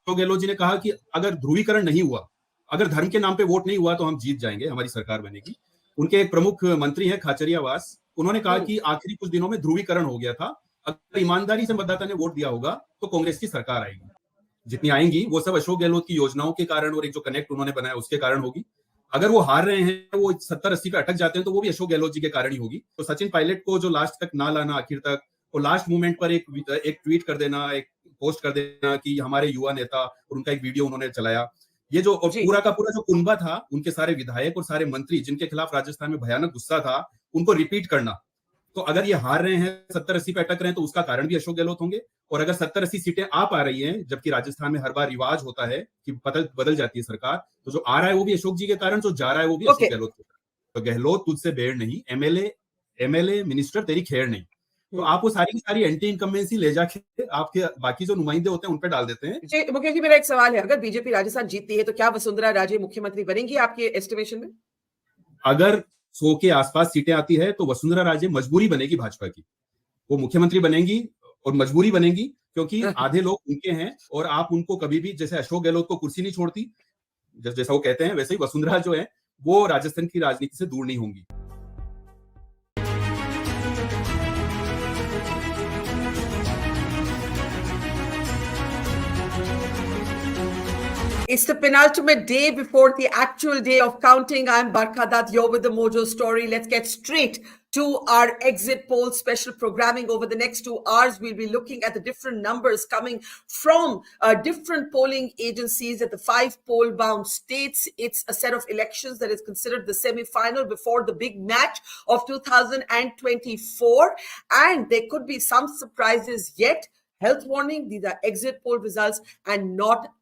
अशोक गहलोत जी ने कहा कि अगर ध्रुवीकरण नहीं हुआ, अगर धर्म के नाम पे वोट नहीं हुआ तो हम जीत जाएंगे, हमारी सरकार बनेगी। उनके एक प्रमुख मंत्री हैं खाचरियावास, उन्होंने कहा कि आखिरी कुछ दिनों में ध्रुवीकरण हो गया था, अगर ईमानदारी से मतदाता ने वोट दिया होगा तो कांग्रेस की सरकार आएगी। जितनी आएंगी वो सब अशोक गहलोत की योजनाओं के कारण और एक जो कनेक्ट उन्होंने बनाया उसके कारण होगी। अगर वो हार रहे हैं, वो 70-80 पे अटक जाते हैं, तो वो भी अशोक गहलोत जी के कारण ही होगी। तो सचिन पायलट को जो लास्ट तक ना लाना, आखिर तक, और लास्ट मोमेंट पर एक ट्वीट कर देना, एक पोस्ट कर देना कि हमारे युवा नेता, और उनका एक वीडियो उन्होंने चलाया, ये जो पूरा का पूरा जो कुनबा था, उनके सारे विधायक और सारे मंत्री जिनके खिलाफ राजस्थान में भयानक गुस्सा था, उनको रिपीट करना। तो अगर ये हार रहे हैं, 70-80 पे अटक रहे हैं, तो उसका कारण भी अशोक गहलोत होंगे। और अगर 70-80 सीटें आ पा रही हैं, जबकि राजस्थान में हर बार रिवाज होता है कि बदल जाती है सरकार, तो जो आ रहा है वो भी अशोक जी के कारण, जो जा रहा है वो भी अशोक गहलोत के कारण। तो गहलोत तुझसे बेड़ नहीं, एमएलए मिनिस्टर तेरी खैर नहीं। तो आप वो सारी की सारी एंटी इनकम्बेंसी ले जाके आपके बाकी जो नुमाइंदे होते हैं उन पे डाल देते हैं। मुकेश जी, मेरा एक सवाल है, अगर बीजेपी राजस्थान जीतती है तो क्या वसुंधरा राजे मुख्यमंत्री बनेंगी आपके एस्टिमेशन में? अगर 100 के आसपास सीटें आती है तो वसुंधरा राजे मजबूरी बनेगी भाजपा की, वो मुख्यमंत्री बनेंगी, और मजबूरी बनेगी क्योंकि आधे लोग उनके हैं, और आप उनको कभी भी, जैसे अशोक गहलोत को कुर्सी नहीं छोड़ती, जैसा वो कहते हैं, वैसे ही वसुंधरा जो है वो राजस्थान की राजनीति से दूर नहीं होंगी। It's the penultimate day before the actual day of counting. I'm Barkha Dutt. You're with the Mojo Story. Let's get straight to our exit poll special programming. Over the next 2 hours, we'll be looking at the different numbers coming from different polling agencies at the 5 poll-bound states. It's a set of elections that is considered the semi-final before the big match of 2024. And there could be some surprises yet. Health warning, these are exit poll results and not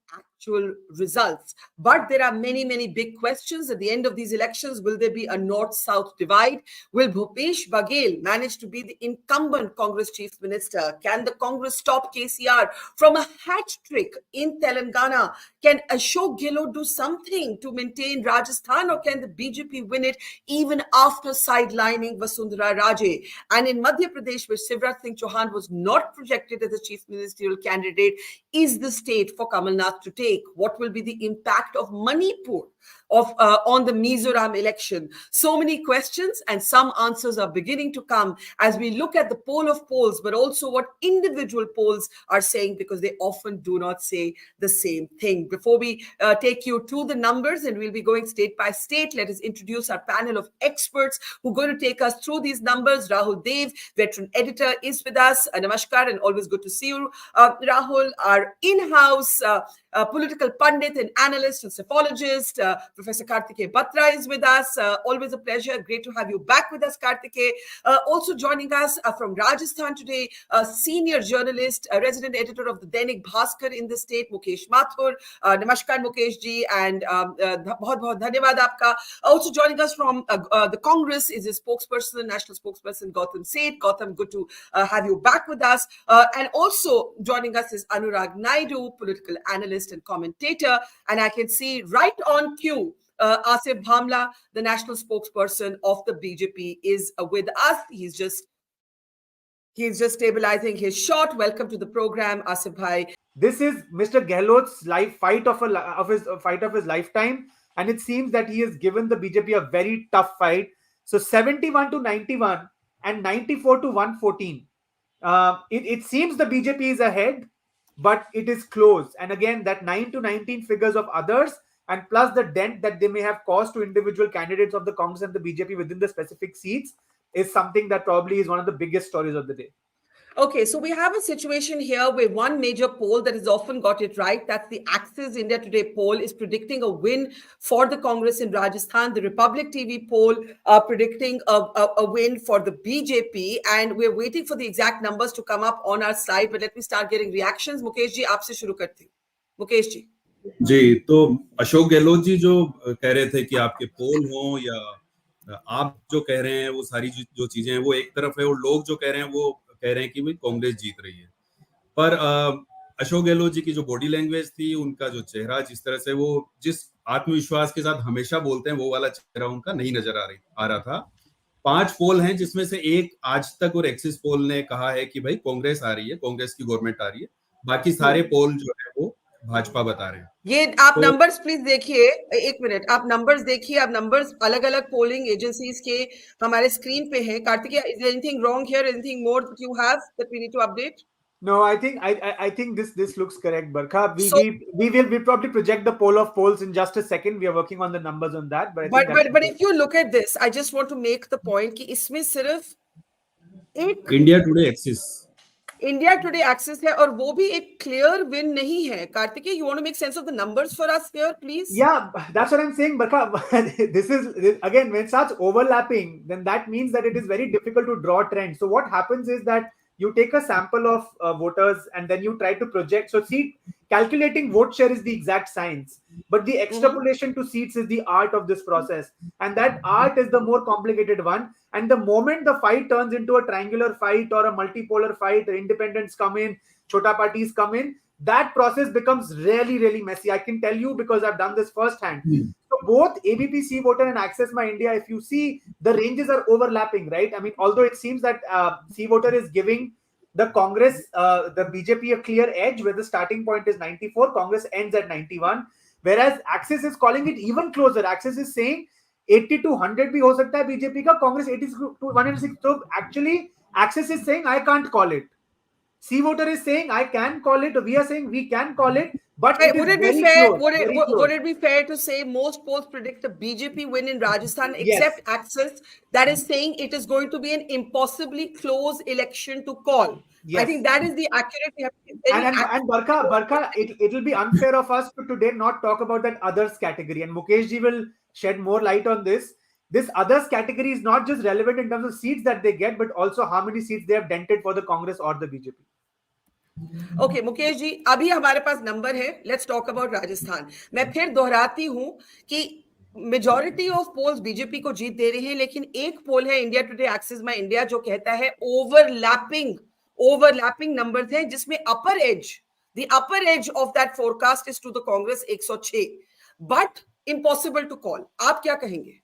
actual results. But there are many, many big questions at the end of these elections. Will there be a north-south divide? Will Bhupesh Baghel manage to be the incumbent Congress chief minister? Can the Congress stop KCR from a hat trick in Telangana? Can Ashok Gehlot do something to maintain Rajasthan, or can the BJP win it even after sidelining Vasundhara Raje? And in Madhya Pradesh, where Shivraj Singh Chauhan was not projected as a chief ministerial candidate, is the state for Kamal Nath to take? What will be the impact of Manipur on the Mizoram election? So many questions, and some answers are beginning to come as we look at the poll of polls, but also what individual polls are saying, because they often do not say the same thing. Before we take you to the numbers, and we'll be going state by state, let us introduce our panel of experts who are going to take us through these numbers. Rahul Dev, veteran editor, is with us. Namaskar, and always good to see you, Rahul. Our in-house political pundit and analyst and psephologist, Professor Karthikeya Batra, is with us. Always a pleasure. Great to have you back with us, Karthikeya. Also joining us from Rajasthan today, senior journalist, resident editor of the Dainik Bhaskar in the state, Mukesh Mathur. Namaskar, Mukesh ji, and bahut bahut dhanyawad aapka. Also joining us from the Congress is his spokesperson, national spokesperson, Gautam Seth. Gautam, good to have you back with us. And also joining us is Anurag Naidu, political analyst and commentator. And I can see right on cue, Asif Bhamla, the national spokesperson of the BJP, is with us. He's just stabilizing his shot. Welcome to the program, Asif Bhai. This is Mr. Gehlot's fight of his lifetime, and it seems that he has given the BJP a very tough fight. So 71-91 and 94-114. It seems the BJP is ahead, but it is close. And again, that 9-19 figures of others, and plus the dent that they may have caused to individual candidates of the Congress and the BJP within the specific seats, is something that probably is one of the biggest stories of the day. Okay, so we have a situation here where one major poll that has often got it right, that's the Axis India Today poll, is predicting a win for the Congress in Rajasthan. The Republic TV poll predicting a win for the BJP, and we're waiting for the exact numbers to come up on our side. But let me start getting reactions. Mukesh ji, aapse shuru karte hain. Mukesh ji. जी, तो अशोक गहलोत जी जो कह रहे थे कि आपके पोल हो या आप जो कह रहे हैं वो सारी जो चीजें हैं वो एक तरफ है, और लोग जो कह रहे हैं वो कह रहे हैं कि भाई कांग्रेस जीत रही है। पर अशोक गहलोत जी की जो बॉडी लैंग्वेज थी, उनका जो चेहरा, जिस तरह से वो जिस आत्मविश्वास के साथ हमेशा बोलते हैं, वो वाला चेहरा उनका नहीं नजर आ रहा था। 5 पोल हैं, जिसमें से एक आज तक और एक्सिस पोल ने कहा है कि भाई कांग्रेस आ रही है, कांग्रेस की गवर्नमेंट आ रही है। बाकी सारे पोल जो है वो भाजपा बता रहे हैं। ये आप तो नंबर्स प्लीज देखिए, एक मिनट, आप नंबर्स देखिए, आप नंबर्स अलग अलग पोलिंग एजेंसीज के हमारे स्क्रीन पे हैं। Kartikeya, is there anything wrong here, anything more that you have that we need to update? No, I think this looks correct, Barkha. So, We'll probably project the poll of polls in just a second. We are working on the numbers on that, but I think but if you look at this, I just want to make the point कि इसमें सिर्फ एक India Today Axis India Today Axis है और वो भी एक clear win नहीं है। Kartikeya, you want to make sense of the numbers for us here, please? Yeah, that's what I'm saying, Barkha. This is again, when it starts overlapping, then that means that it is very difficult to draw trends. So what happens is that you take a sample of voters and then you try to project. So see, calculating vote share is the exact science, but the extrapolation to seats is the art of this process, and that art is the more complicated one. And the moment the fight turns into a triangular fight or a multipolar fight, the independents come in, chota parties come in, that process becomes really, really messy. I can tell you because I've done this firsthand. So both ABP C Voter and Access My India, if you see, the ranges are overlapping, right? I mean, although it seems that C Voter is giving the Congress, the BJP a clear edge where the starting point is 94, Congress ends at 91, whereas Access is calling it even closer. Access is saying 80 to 100 bhi ho sakta hai BJP ka, Congress 80 to 106. So actually, Access is saying I can't call it. C Voter is saying I can call it. We are saying we can call it, but would it be fair? Would it be fair to say most polls predict a BJP win in Rajasthan, except Access, that is saying it is going to be an impossibly close election to call? Yes. I think that is the accurate. And Barkha, it will be unfair of us to today not talk about that others category. And Mukesh ji will shed more light on this. This others category is not just relevant in terms of seats that they get, but also how many seats they have dented for the Congress or the BJP. Okay Mukesh ji, अभी हमारे पास number है, let's talk about Rajasthan. मैं फिर दोहराती हूं कि majority of poles BJP को जीत दे रहे हैं, लेकिन एक पोल है India Today Axis My India जो कहता है ओवरलैपिंग नंबर्स हैं, जिसमें upper edge of that forecast is to the Congress 106, but impossible to call. आप क्या कहेंगे?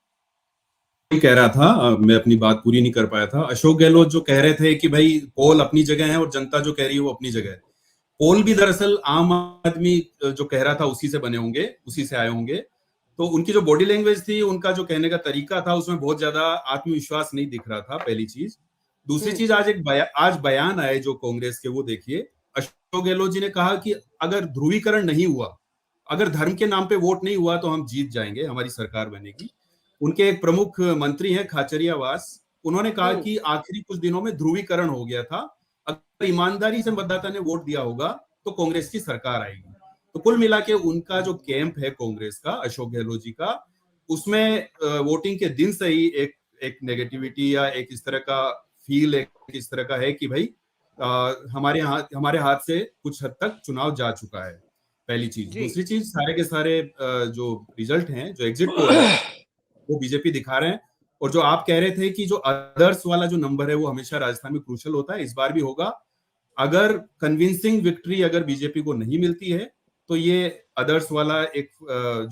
कह रहा था, मैं अपनी बात पूरी नहीं कर पाया था। अशोक गहलोत जो कह रहे थे कि भाई पोल अपनी जगह है और जनता जो कह रही है वो अपनी जगह है। पोल भी दरअसल आम आदमी जो कह रहा था उसी से बने होंगे, उसी से आए होंगे। तो उनकी जो बॉडी लैंग्वेज थी, उनका जो कहने का तरीका था, उसमें बहुत ज्यादा आत्मविश्वास नहीं दिख रहा था, पहली चीज। दूसरी चीज, आज बयान आए जो कांग्रेस के, वो देखिए। अशोक गहलोत जी ने कहा कि अगर ध्रुवीकरण नहीं हुआ, अगर धर्म के नाम पे वोट नहीं हुआ तो हम जीत जाएंगे, हमारी सरकार बनेगी। उनके एक प्रमुख मंत्री हैं खाचरियावास, उन्होंने कहा कि आखिरी कुछ दिनों में ध्रुवीकरण हो गया था, अगर ईमानदारी से मतदाता ने वोट दिया होगा तो कांग्रेस की सरकार आएगी। तो कुल मिला के उनका जो कैंप है कांग्रेस का, अशोक गहलोत जी का, उसमें वोटिंग के दिन से ही एक नेगेटिविटी या एक इस तरह का फील, एक इस तरह का है कि भाई हमारे हाथ से कुछ हद तक चुनाव जा चुका है, पहली चीज। दूसरी चीज, सारे के सारे जो रिजल्ट हैं, जो एग्जिट पोल है, वो बीजेपी दिखा रहे हैं। और जो आप कह रहे थे कि जो अदर्स वाला जो नंबर है वो हमेशा राजस्थान में क्रूशियल होता है, इस बार भी होगा। अगर कन्विंसिंग विक्ट्री अगर बीजेपी को नहीं मिलती है तो ये अदर्स वाला एक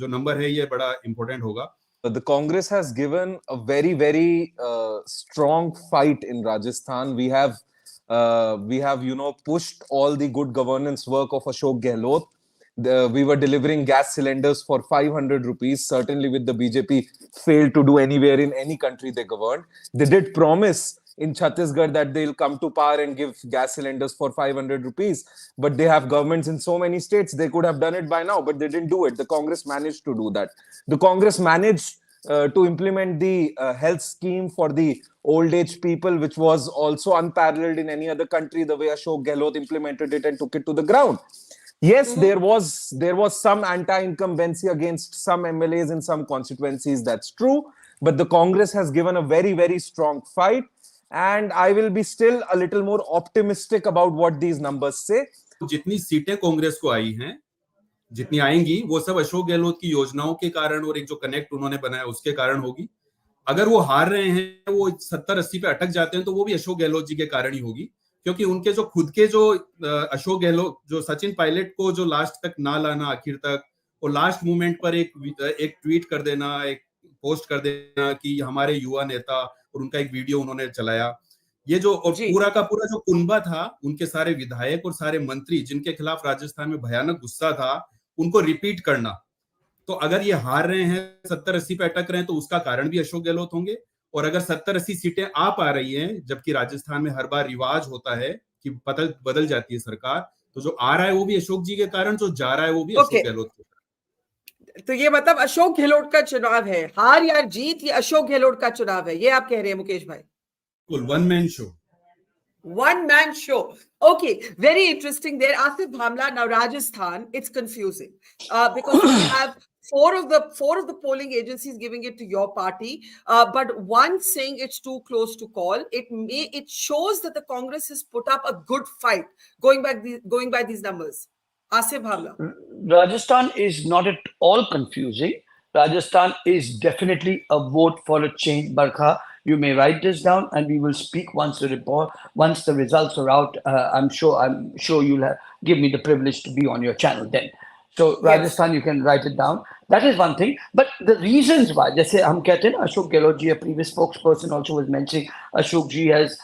जो नंबर है ये बड़ा इंपॉर्टेंट होगा। The Congress has given a very, very strong fight in Rajasthan. We have, pushed all the good governance work of Ashok Gehlot. We were delivering gas cylinders for 500 rupees. Certainly with the BJP failed to do anywhere in any country they governed. They did promise in Chhattisgarh that they'll come to power and give gas cylinders for 500 rupees. But they have governments in so many states. They could have done it by now, but they didn't do it. The Congress managed to do that. The Congress managed to implement the health scheme for the old age people, which was also unparalleled in any other country, the way Ashok Gehlot implemented it and took it to the ground. Yes, there was some anti-incumbency against some MLAs in some constituencies. That's true. But the Congress has given a very, very strong fight. And I will be still a little more optimistic about what these numbers say. जितनी सीटें कांग्रेस को आई हैं, जितनी आएंगी, वो सब अशोक गहलोत की योजनाओं के कारण और एक जो कनेक्ट उन्होंने बनाया उसके कारण होगी। अगर वो हार रहे हैं, वो 70-80 पे अटक जाते हैं, तो वो भी अशोक गहलोत जी के कारण ही होगी। क्योंकि उनके जो खुद के जो अशोक गहलोत, जो सचिन पायलट को जो लास्ट तक ना लाना, आखिर तक, और लास्ट मोमेंट पर एक ट्वीट कर देना, एक पोस्ट कर देना कि हमारे युवा नेता, और उनका एक वीडियो उन्होंने चलाया, ये जो और जी। पूरा का पूरा जो कुनबा था, उनके सारे विधायक और सारे मंत्री जिनके खिलाफ राजस्थान में भयानक गुस्सा था, उनको रिपीट करना। तो अगर ये हार रहे हैं, 70-80 पे अटक रहे हैं, तो उसका कारण भी अशोक गहलोत होंगे। और अगर 70-80 सीटें आ पा रही हैं, जबकि राजस्थान में हर बार रिवाज होता है कि बदल जाती है सरकार, तो जो आ रहा है वो भी अशोक जी के कारण, जो जा रहा है वो भी अशोक गहलोत के कारण। तो ये मतलब अशोक गहलोत का चुनाव है, हार या जीत ये अशोक गहलोत का चुनाव है, ये आप कह रहे हैं मुकेश भाई? One man show. One man show. Okay, very interesting there. Asif Bhamla, now Rajasthan, it's confusing because we have four of the polling agencies giving it to your party, but one saying it's too close to call. It shows that the Congress has put up a good fight going by these numbers. Asif Bhamla. Rajasthan is not at all confusing. Rajasthan is definitely a vote for a change. Barkha, you may write this down, and we will speak once the results are out. I'm sure you'll give me the privilege to be on your channel then. So Rajasthan, you can write it down. That is one thing. But the reasons why, जैसे हम कहते हैं ना, Ashok Gehlot ji, a previous spokesperson, also was mentioning Ashok ji has.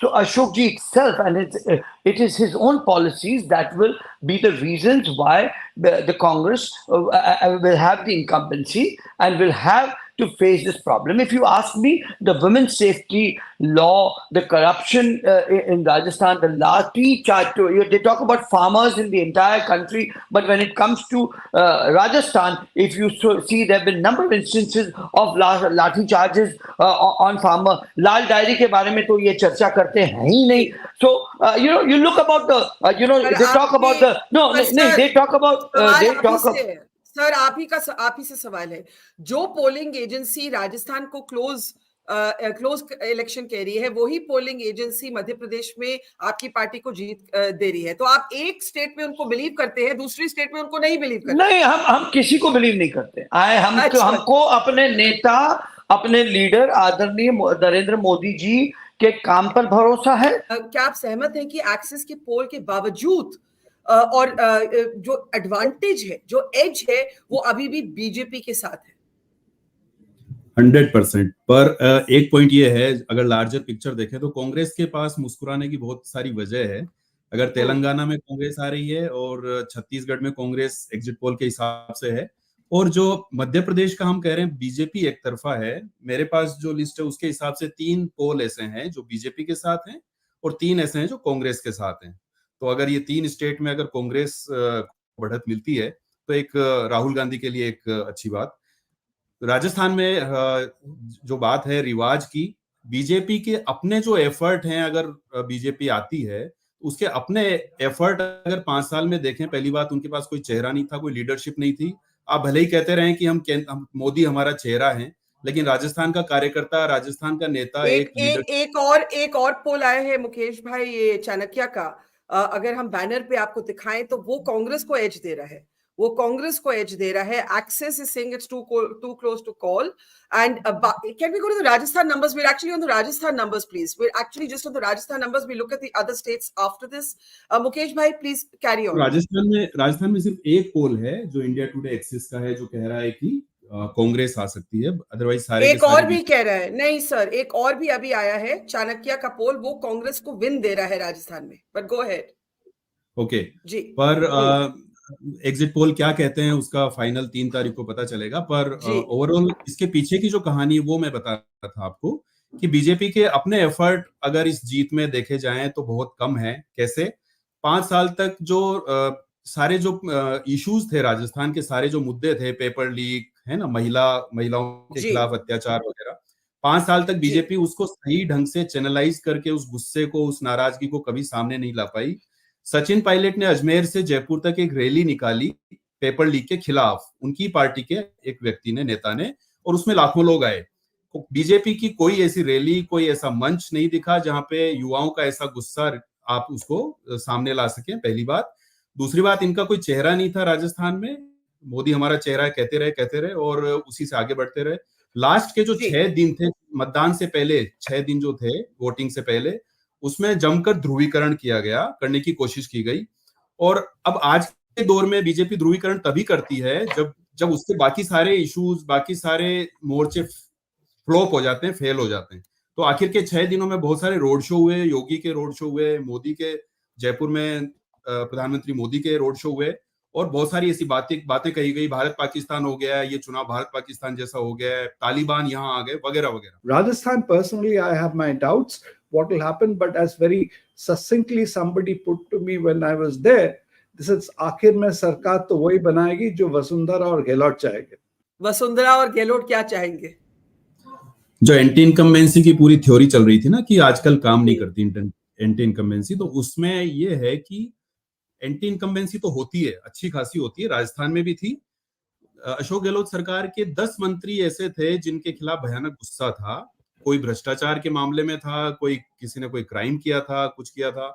So Ashok ji itself, and it is his own policies that will be the reasons why the Congress will have the incumbency and will have to face this problem. If you ask me, the women's safety law, the corruption in Rajasthan, the lathi charge, they talk about farmers in the entire country, but when it comes to Rajasthan, if you see, there have been a number of instances of lathi charges on farmer. Lal Diary ke baare mein to ye charcha karte hain hi nahi. So you look about the they talk about the they talk about sir आप ही से सवाल है, जो polling agency Rajasthan को close election कह रही है, वही पोलिंग एजेंसी मध्य प्रदेश में आपकी पार्टी को जीत दे रही है, तो आप एक स्टेट में उनको बिलीव करते हैं, दूसरी स्टेट में उनको नहीं बिलीव करते? नहीं, हम किसी को बिलीव नहीं करते। हमको अपने नेता, अपने लीडर आदरणीय नरेंद्र मोदी जी के काम पर भरोसा है। क्या आप सहमत हैं कि एक्सिस के पोल के बावजूद और जो एडवांटेज है, जो एज है, वो अभी भी बीजेपी के साथ है? 100%। पर एक पॉइंट ये है, अगर लार्जर पिक्चर देखें तो कांग्रेस के पास मुस्कुराने की बहुत सारी वजह है। अगर तेलंगाना में कांग्रेस आ रही है और छत्तीसगढ़ में कांग्रेस एग्जिट पोल के हिसाब से है, और जो मध्य प्रदेश का हम कह रहे हैं बीजेपी एक तरफा है, मेरे पास जो लिस्ट है उसके हिसाब से 3 पोल ऐसे हैं जो बीजेपी के साथ हैं और 3 ऐसे हैं जो कांग्रेस के साथ हैं। तो अगर ये 3 स्टेट में अगर कांग्रेस बढ़त मिलती है तो एक राहुल गांधी के लिए एक अच्छी बात। राजस्थान में जो बात है रिवाज की, बीजेपी के अपने जो एफर्ट हैं, अगर बीजेपी आती है उसके अपने एफर्ट अगर 5 साल में देखें, पहली बात उनके पास कोई चेहरा नहीं था, कोई लीडरशिप नहीं थी। आप भले ही कहते रहे कि हम मोदी हमारा चेहरा है, लेकिन राजस्थान का कार्यकर्ता, राजस्थान का नेता एक और पोल आया है मुकेश भाई, ये चाणक्य का, अगर हम बैनर पे आपको दिखाएं तो वो कांग्रेस को एज दे रहा है, वो कांग्रेस को एज दे रहा है। Access is saying it's too close to call. And can we go to the Rajasthan numbers? We're actually on the Rajasthan numbers, please. We're actually just on the Rajasthan numbers. We look at the other states after this. Mukesh bhai, please carry on. Rajasthan में सिर्फ एक poll है जो India Today axis का है, जो कह रहा है कि कांग्रेस आ सकती है, अदरवाइज सारे एक और भी कह रहा है। नहीं सर, एक और भी अभी आया है चाणक्य का पोल, वो कांग्रेस को विन दे रहा है राजस्थान में, बट गो अहेड। ओके जी, पर एग्जिट पोल क्या कहते हैं उसका फाइनल 3 तारीख को पता चलेगा। पर ओवरऑल इसके पीछे की जो कहानी है वो मैं बता रहा था आपको कि बीजेपी के अपने एफर्ट अगर इस जीत में देखे जाएं तो बहुत कम है। कैसे? 5 साल तक जो सारे जो इश्यूज थे राजस्थान के, सारे जो मुद्दे थे, पेपर लीक है ना, महिलाओं के खिलाफ अत्याचार वगैरह, 5 साल तक बीजेपी उसको सही ढंग से चैनलाइज करके उस गुस्से को, उस नाराजगी को कभी सामने नहीं ला पाई। सचिन पायलट ने अजमेर से जयपुर तक एक रैली निकाली पेपर लीक के खिलाफ, उनकी पार्टी के एक व्यक्ति ने, नेता ने, और उसमें लाखों लोग आए। बीजेपी की कोई ऐसी रैली, कोई ऐसा मंच नहीं दिखा जहां पे युवाओं का ऐसा गुस्सा आप उसको सामने ला सके, पहली बात। दूसरी बात, इनका कोई चेहरा नहीं था राजस्थान में। मोदी हमारा चेहरा है कहते रहे और उसी से आगे बढ़ते रहे। लास्ट के जो 6 दिन थे मतदान से पहले, 6 दिन जो थे वोटिंग से पहले, उसमें जमकर ध्रुवीकरण किया गया, करने की कोशिश की गई। और अब आज के दौर में बीजेपी ध्रुवीकरण तभी करती है जब उसके बाकी सारे इश्यूज, बाकी सारे मोर्चे फ्लॉप हो जाते हैं, फेल हो जाते हैं। तो आखिर के 6 दिनों में बहुत सारे रोड शो हुए, योगी के रोड शो हुए, मोदी के जयपुर में प्रधानमंत्री मोदी के रोड शो हुए, और बहुत सारी ऐसी बातें कही गई। भारत पाकिस्तान हो गया, ये चुनाव भारत पाकिस्तान जैसा हो गया, तालिबान यहाँ आ गए, वगैरह वगैरह। Rajasthan, personally, I have my doubts what will happen, but as very succinctly somebody put to me when I was there, this is आखिर में सरकार तो वही बनाएगी जो वसुंधरा और गहलोत चाहेंगे। वसुंधरा और गहलोत क्या चाहेंगे? जो एंटी इनकम्बेंसी की पूरी थ्योरी चल रही थी ना कि आजकल काम नहीं करती एंटी इनकम्बेंसी, तो उसमें ये है कि एंटी इनकम्बेंसी तो होती है, अच्छी खासी होती है, राजस्थान में भी थी। अशोक गहलोत सरकार के 10 मंत्री ऐसे थे जिनके खिलाफ भयानक गुस्सा था, कोई भ्रष्टाचार के मामले में था, कोई किसी ने कोई क्राइम किया था, कुछ किया था,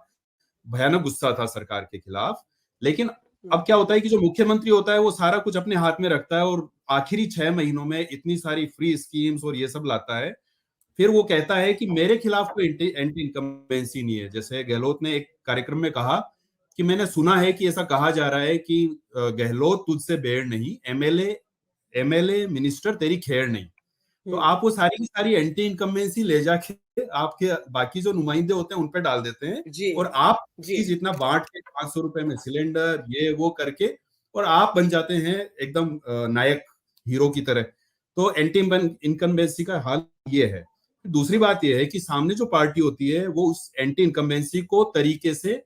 भयानक गुस्सा था सरकार के खिलाफ। लेकिन अब क्या होता है कि जो मुख्यमंत्री होता है वो सारा कुछ अपने हाथ में रखता है और आखिरी 6 महीनों में इतनी सारी फ्री स्कीम्स और ये सब लाता है, फिर वो कहता है कि मेरे खिलाफ कोई एंटी इनकम्बेंसी नहीं है। जैसे गहलोत ने एक कार्यक्रम में कहा कि मैंने सुना है कि ऐसा कहा जा रहा है कि गहलोत तुझसे बेड़ नहीं, एमएलए मिनिस्टर तेरी खेड़ नहीं। तो आप वो सारी की सारी एंटी इनकम्बेंसी ले जाके आपके बाकी जो नुमाइंदे होते हैं उन पे डाल देते हैं, और आप जितना बांट के 500 रुपए में सिलेंडर ये वो करके, और आप बन जाते हैं एकदम नायक हीरो की तरह। तो एंटी इनकम्बेंसी का हाल ये है। दूसरी बात ये है कि सामने जो पार्टी होती है वो उस एंटी इनकम्बेंसी को तरीके से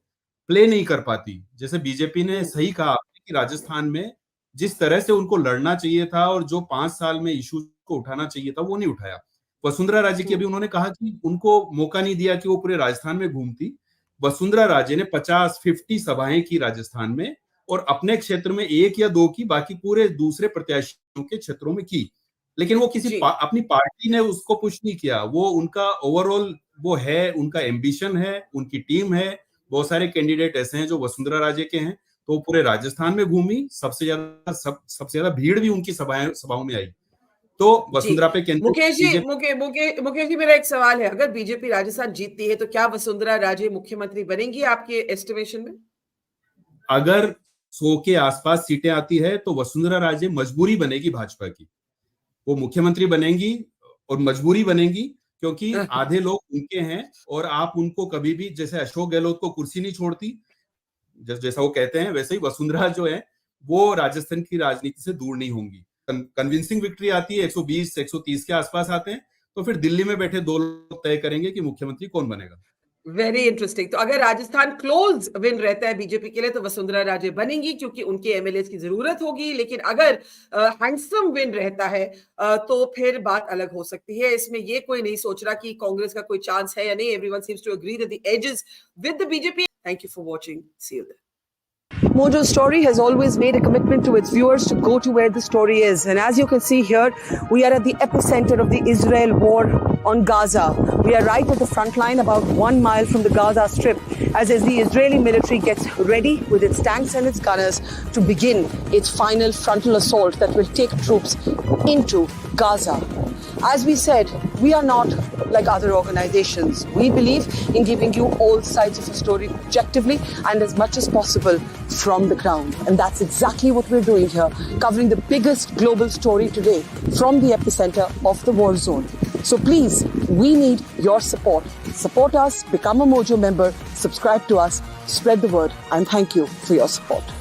प्ले नहीं कर पाती। जैसे बीजेपी ने सही कहा कि राजस्थान में जिस तरह से उनको लड़ना चाहिए था और जो 5 साल में इश्यूज को उठाना चाहिए था वो नहीं उठाया। वसुंधरा राजे की अभी उन्होंने कहा कि उनको मौका नहीं दिया कि वो पूरे राजस्थान में घूमती। वसुंधरा राजे ने 50 सभाएं की राजस्थान में, और अपने क्षेत्र में 1 या 2 की, बाकी पूरे दूसरे प्रत्याशियों के क्षेत्रों में की। लेकिन वो किसी अपनी पार्टी ने उसको पुश नहीं किया। वो उनका ओवरऑल वो है, उनका एम्बिशन है, उनकी टीम है। बहुत सारे कैंडिडेट ऐसे हैं जो वसुंधरा राजे के हैं, तो वो पूरे राजस्थान में घूमी, सबसे ज्यादा भीड़ भी उनकी सभाओं में आई। तो वसुंधरा पे मुकेश जी मेरा एक सवाल है, अगर बीजेपी राजस्थान जीतती है तो क्या वसुंधरा राजे मुख्यमंत्री बनेंगी आपके एस्टिमेशन में? अगर 100 के आसपास सीटें आती है तो वसुंधरा राजे मजबूरी बनेगी भाजपा की, वो मुख्यमंत्री बनेंगी और मजबूरी बनेगी, क्योंकि आधे लोग उनके हैं और आप उनको कभी भी, जैसे अशोक गहलोत को कुर्सी नहीं छोड़ती, जैसा वो कहते हैं, वैसे ही वसुंधरा जो है वो राजस्थान की राजनीति से दूर नहीं होंगी। कन्विंसिंग विक्ट्री आती है, 120-130 के आसपास आते हैं, तो फिर दिल्ली में बैठे 2 लोग तय करेंगे कि मुख्यमंत्री कौन बनेगा। Very interesting. तो अगर राजस्थान क्लोज विन रहता है बीजेपी के लिए तो वसुंधरा राजे बनेंगी क्योंकि उनके एमएलए की जरूरत होगी, लेकिन अगर हैंडसम विन रहता है तो फिर बात अलग हो सकती है। इसमें ये कोई नहीं सोच रहा कि कांग्रेस का कोई चांस है या नहीं। Everyone seems to agree that the edge is with the BJP. Thank you for watching, see you there. Mojo Story has always made a commitment to its viewers to go to where the story is. And as you can see here, we are at the epicenter of the Israel war on Gaza. We are right at the front line, about 1 mile from the Gaza Strip, as the Israeli military gets ready with its tanks and its gunners to begin its final frontal assault that will take troops into Gaza. As we said, we are not like other organizations. We believe in giving you all sides of the story objectively and as much as possible from the ground. And that's exactly what we're doing here, covering the biggest global story today from the epicenter of the war zone. So please, we need your support. Support us, become a Mojo member, subscribe to us, spread the word, and thank you for your support.